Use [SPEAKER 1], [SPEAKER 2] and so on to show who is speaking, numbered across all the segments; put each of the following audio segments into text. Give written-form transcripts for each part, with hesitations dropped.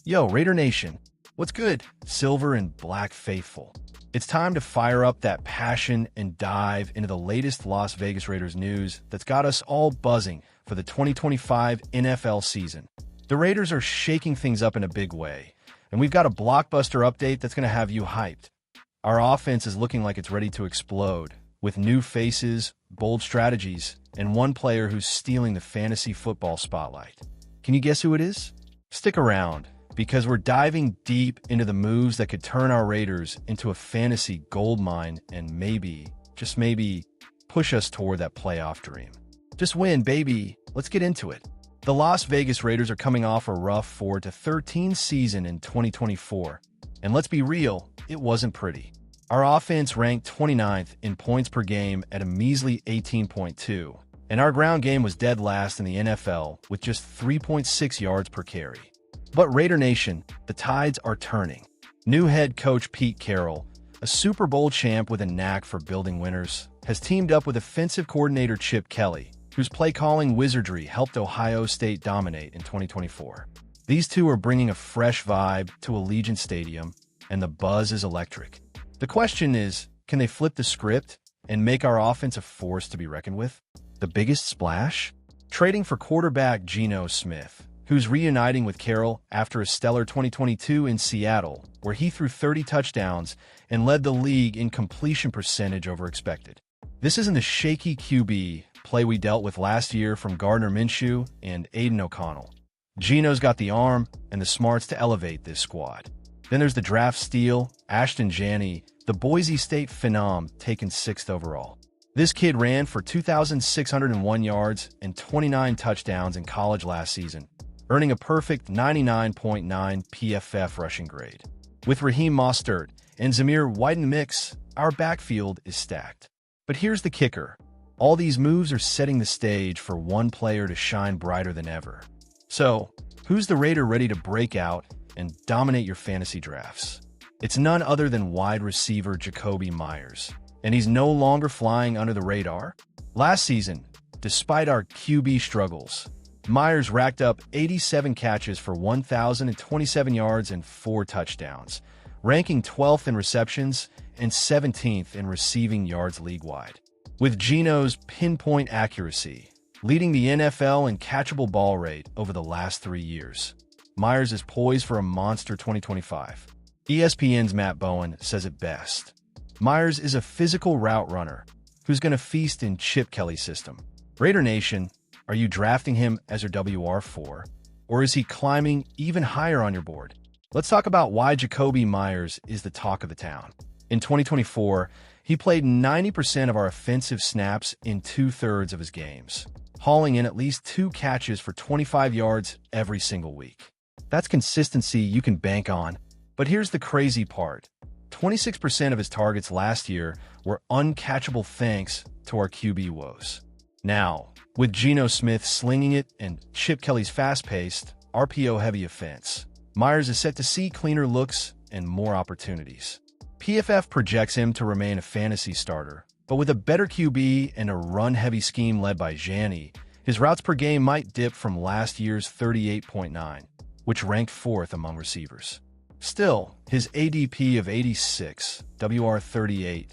[SPEAKER 1] Yo, Raider Nation, what's good? Silver and Black Faithful. It's time to fire up that passion and dive into the latest Las Vegas Raiders news that's got us all buzzing for the 2025 NFL season. The Raiders are shaking things up in a big way, and we've got a blockbuster update that's going to have you hyped. Our offense is looking like it's ready to explode, with new faces, bold strategies, and one player who's stealing the fantasy football spotlight. Can you guess who it is? Stick around, because we're diving deep into the moves that could turn our Raiders into a fantasy goldmine and maybe, just maybe, push us toward that playoff dream. Just win, baby. Let's get into it. The Las Vegas Raiders are coming off a rough 4-13 season in 2024. And let's be real, it wasn't pretty. Our offense ranked 29th in points per game at a measly 18.2, and our ground game was dead last in the NFL with just 3.6 yards per carry. But Raider Nation, the tides are turning. New head coach Pete Carroll, a Super Bowl champ with a knack for building winners, has teamed up with offensive coordinator Chip Kelly, whose play-calling wizardry helped Ohio State dominate in 2024. These two are bringing a fresh vibe to Allegiant Stadium, and the buzz is electric. The question is, can they flip the script and make our offense a force to be reckoned with? The biggest splash? Trading for quarterback Geno Smith, who's reuniting with Carroll after a stellar 2022 in Seattle, where he threw 30 touchdowns and led the league in completion percentage over expected. This isn't the shaky QB play we dealt with last year from Gardner Minshew and Aiden O'Connell. Geno's got the arm and the smarts to elevate this squad. Then there's the draft steal, Ashton Jeanty, the Boise State phenom, taken 6th overall. This kid ran for 2,601 yards and 29 touchdowns in college last season, earning a perfect 99.9 PFF rushing grade. With Raheem Mostert and Zamir White in the mix, our backfield is stacked. But here's the kicker. All these moves are setting the stage for one player to shine brighter than ever. So, who's the Raider ready to break out and dominate your fantasy drafts? It's none other than wide receiver Meyers, and he's no longer flying under the radar. Last season, despite our QB struggles, Meyers racked up 87 catches for 1,027 yards and 4 touchdowns, ranking 12th in receptions and 17th in receiving yards league-wide. With Geno's pinpoint accuracy, leading the NFL in catchable ball rate over the last 3 years, Meyers is poised for a monster 2025. ESPN's Matt Bowen says it best. Meyers is a physical route runner who's going to feast in Chip Kelly's system. Raider Nation, are you drafting him as your WR4, or is he climbing even higher on your board? Let's talk about why Meyers is the talk of the town. In 2024, he played 90% of our offensive snaps in 2/3 of his games, hauling in at least 2 catches for 25 yards every single week. That's consistency you can bank on. But here's the crazy part. 26% of his targets last year were uncatchable thanks to our QB woes. Now, with Geno Smith slinging it and Chip Kelly's fast-paced, RPO-heavy offense, Meyers is set to see cleaner looks and more opportunities. PFF projects him to remain a fantasy starter, but with a better QB and a run-heavy scheme led by Jeanty, his routes per game might dip from last year's 38.9, which ranked 4th among receivers. Still, his ADP of 86, WR38,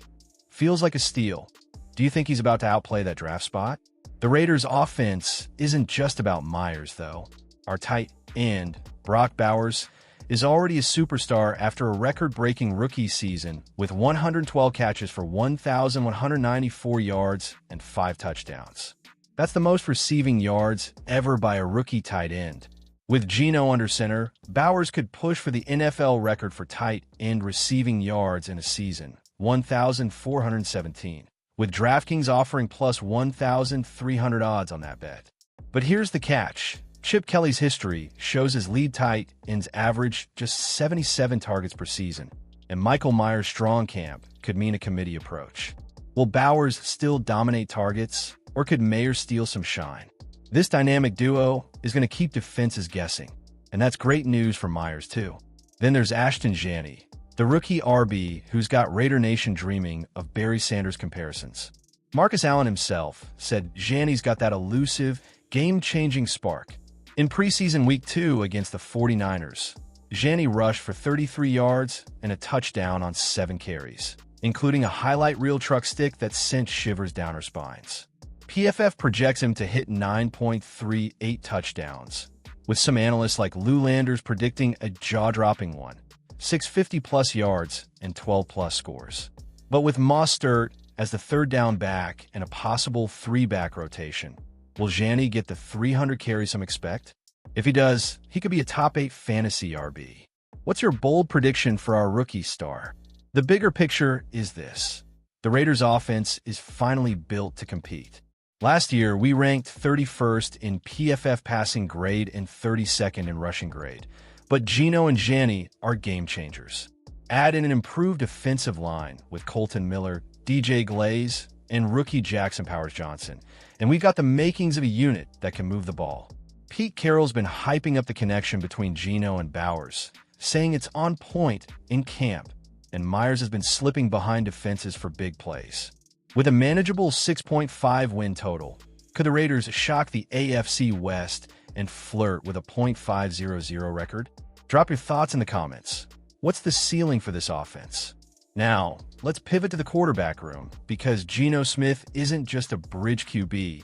[SPEAKER 1] feels like a steal. Do you think he's about to outplay that draft spot? The Raiders' offense isn't just about Meyers, though. Our tight end, Brock Bowers, is already a superstar after a record-breaking rookie season with 112 catches for 1,194 yards and 5 touchdowns. That's the most receiving yards ever by a rookie tight end. With Geno under center, Bowers could push for the NFL record for tight end receiving yards in a season, 1,417, with DraftKings offering plus 1,300 odds on that bet. But here's the catch. Chip Kelly's history shows his lead tight ends average just 77 targets per season, and Michael Meyer's strong camp could mean a committee approach. Will Bowers still dominate targets, or could Meyer steal some shine? This dynamic duo is going to keep defenses guessing, and that's great news for Meyers too. Then there's Ashton Jeanty, the rookie RB who's got Raider Nation dreaming of Barry Sanders comparisons. Marcus Allen himself said Jeanty's got that elusive, game-changing spark. In preseason week 2 against the 49ers, Jeanty rushed for 33 yards and a touchdown on 7 carries, including a highlight reel truck stick that sent shivers down our spines. PFF projects him to hit 9.38 touchdowns, with some analysts like Lou Landers predicting a jaw-dropping one, 650-plus yards and 12-plus scores. But with Mostert as the third down back and a possible 3-back rotation, will Jeanty get the 300 carries some expect? If he does, he could be a top 8 fantasy RB. What's your bold prediction for our rookie star? The bigger picture is this. The Raiders' offense is finally built to compete. Last year, we ranked 31st in PFF passing grade and 32nd in rushing grade. But Geno and Jeanty are game changers. Add in an improved offensive line with Colton Miller, DJ Glaze, and rookie Jackson Powers-Johnson, and we've got the makings of a unit that can move the ball. Pete Carroll's been hyping up the connection between Geno and Bowers, saying it's on point in camp, and Meyers has been slipping behind defenses for big plays. With a manageable 6.5 win total, could the Raiders shock the AFC West and flirt with a .500 record? Drop your thoughts in the comments. What's the ceiling for this offense? Now, let's pivot to the quarterback room, because Geno Smith isn't just a bridge QB,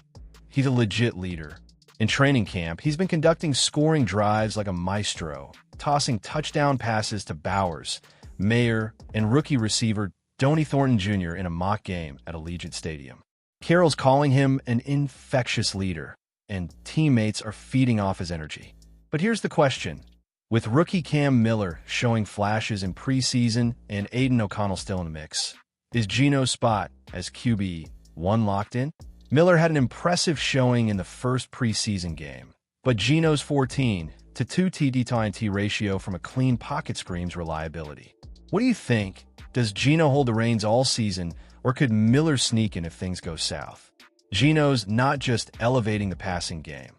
[SPEAKER 1] he's a legit leader. In training camp, he's been conducting scoring drives like a maestro, tossing touchdown passes to Bowers, Meyer, and rookie receiver Donnie Thornton Jr. in a mock game at Allegiant Stadium. Carroll's calling him an infectious leader, and teammates are feeding off his energy. But here's the question. With rookie Cam Miller showing flashes in preseason and Aiden O'Connell still in the mix, is Geno's spot as QB1 locked in? Miller had an impressive showing in the first preseason game, but Geno's 14 to 2 TD to INT ratio from a clean pocket screams reliability. What do you think? Does Geno hold the reins all season, or could Miller sneak in if things go south? Geno's not just elevating the passing game.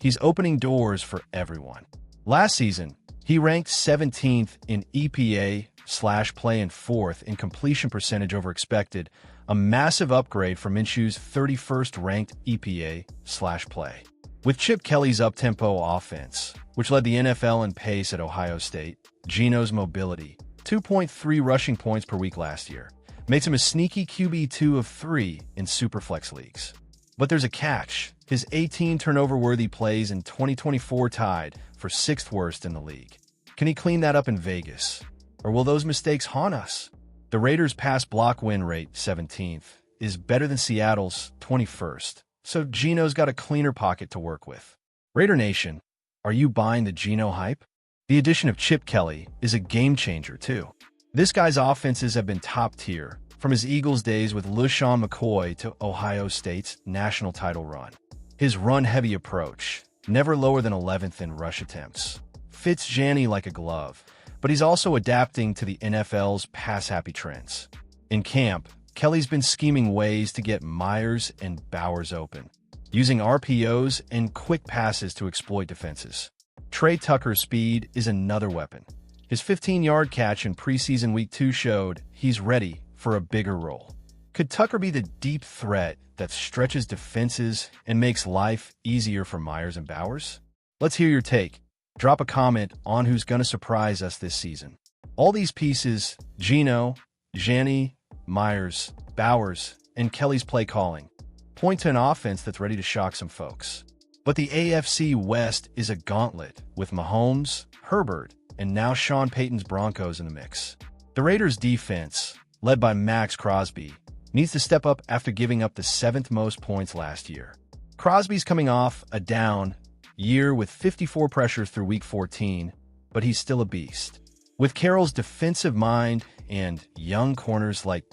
[SPEAKER 1] He's opening doors for everyone. Last season, he ranked 17th in EPA/play and 4th in completion percentage over expected, a massive upgrade from Minshew's 31st ranked EPA/play. With Chip Kelly's up-tempo offense, which led the NFL in pace at Ohio State, Geno's mobility, 2.3 rushing points per week last year, makes him a sneaky QB2 of 3 in Superflex leagues. But there's a catch. His 18 turnover-worthy plays in 2024 tied for 6th worst in the league. Can he clean that up in Vegas? Or will those mistakes haunt us? The Raiders' pass block win rate, 17th, is better than Seattle's 21st, so Geno's got a cleaner pocket to work with. Raider Nation, are you buying the Geno hype? The addition of Chip Kelly is a game-changer, too. This guy's offenses have been top-tier, from his Eagles days with LeSean McCoy to Ohio State's national title run. His run-heavy approach, never lower than 11th in rush attempts, fits Jeanty like a glove, but he's also adapting to the NFL's pass-happy trends. In camp, Kelly's been scheming ways to get Meyers and Bowers open, using RPOs and quick passes to exploit defenses. Trey Tucker's speed is another weapon. His 15-yard catch in preseason Week 2 showed he's ready for a bigger role. Could Tucker be the deep threat that stretches defenses and makes life easier for Meyers and Bowers? Let's hear your take. Drop a comment on who's going to surprise us this season. All these pieces, Geno, Jeanty, Meyers, Bowers, and Kelly's play calling, point to an offense that's ready to shock some folks. But the AFC West is a gauntlet with Mahomes, Herbert, and now Sean Payton's Broncos in the mix. The Raiders' defense, led by Max Crosby, needs to step up after giving up the 7th most points last year. Crosby's coming off a down year with 54 pressures through Week 14, but he's still a beast. With Carroll's defensive mind and young corners like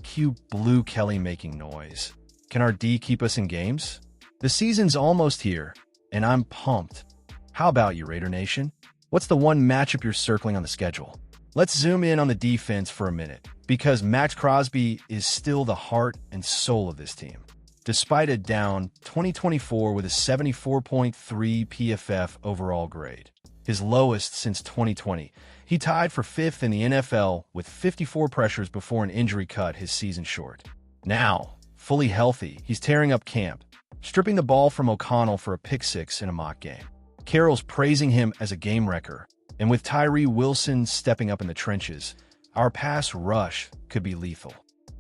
[SPEAKER 1] Blue Kelly making noise, can our D keep us in games? The season's almost here, and I'm pumped. How about you, Raider Nation? What's the one matchup you're circling on the schedule? Let's zoom in on the defense for a minute, because Max Crosby is still the heart and soul of this team. Despite a down 2024 with a 74.3 PFF overall grade, his lowest since 2020, he tied for 5th in the NFL with 54 pressures before an injury cut his season short. Now, fully healthy, he's tearing up camp, stripping the ball from O'Connell for a pick-6 in a mock game. Carroll's praising him as a game wrecker, And with Tyree Wilson stepping up in the trenches, our pass rush could be lethal.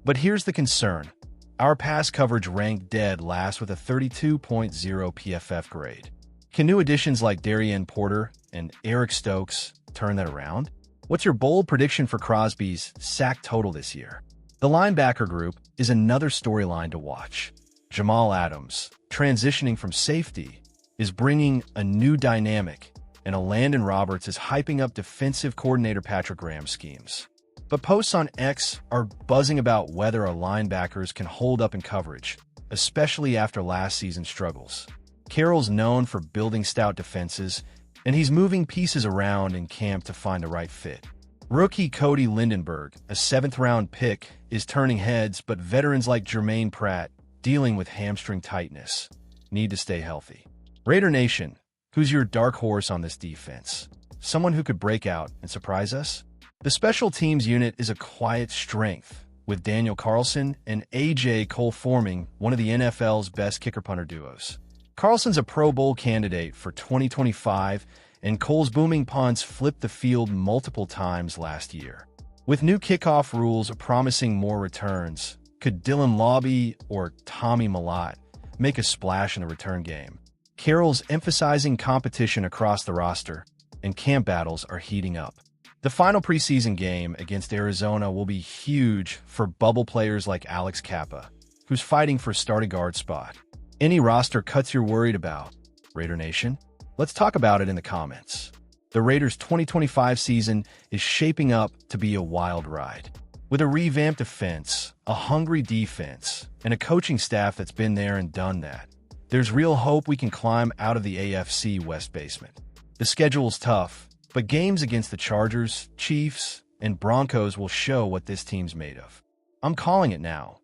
[SPEAKER 1] But here's the concern. Our pass coverage ranked dead last with a 32.0 PFF grade. Can new additions like Darian Porter and Eric Stokes turn that around? What's your bold prediction for Crosby's sack total this year? The linebacker group is another storyline to watch. Jamal Adams, transitioning from safety, is bringing a new dynamic, and Landon Roberts is hyping up defensive coordinator Patrick Graham's schemes. But posts on X are buzzing about whether our linebackers can hold up in coverage, especially after last season's struggles. Carroll's known for building stout defenses, and he's moving pieces around in camp to find the right fit. Rookie Cody Lindenberg, a 7th-round pick, is turning heads, but veterans like Jermaine Pratt, dealing with hamstring tightness, need to stay healthy. Raider Nation, who's your dark horse on this defense? Someone who could break out and surprise us? The special teams unit is a quiet strength, with Daniel Carlson and A.J. Cole forming one of the NFL's best kicker-punter duos. Carlson's a Pro Bowl candidate for 2025, and Cole's booming punts flipped the field multiple times last year. With new kickoff rules promising more returns, could Dylan Lobby or Tommy Mellott make a splash in the return game? Carroll's emphasizing competition across the roster, and camp battles are heating up. The final preseason game against Arizona will be huge for bubble players like Alex Kappa, who's fighting for a starting guard spot. Any roster cuts you're worried about? Raider Nation? Let's talk about it in the comments. The Raiders' 2025 season is shaping up to be a wild ride. With a revamped offense, a hungry defense, and a coaching staff that's been there and done that, there's real hope we can climb out of the AFC West basement. The schedule's tough, but games against the Chargers, Chiefs, and Broncos will show what this team's made of. I'm calling it now.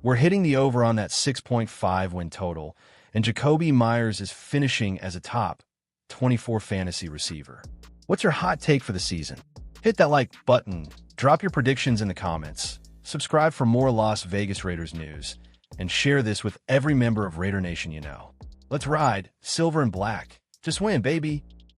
[SPEAKER 1] We're hitting the over on that 6.5 win total, and Jacoby Meyers is finishing as a top 24 fantasy receiver. What's your hot take for the season? Hit that like button, drop your predictions in the comments, subscribe for more Las Vegas Raiders news, and share this with every member of Raider Nation you know. Let's ride, silver and black. Just win, baby.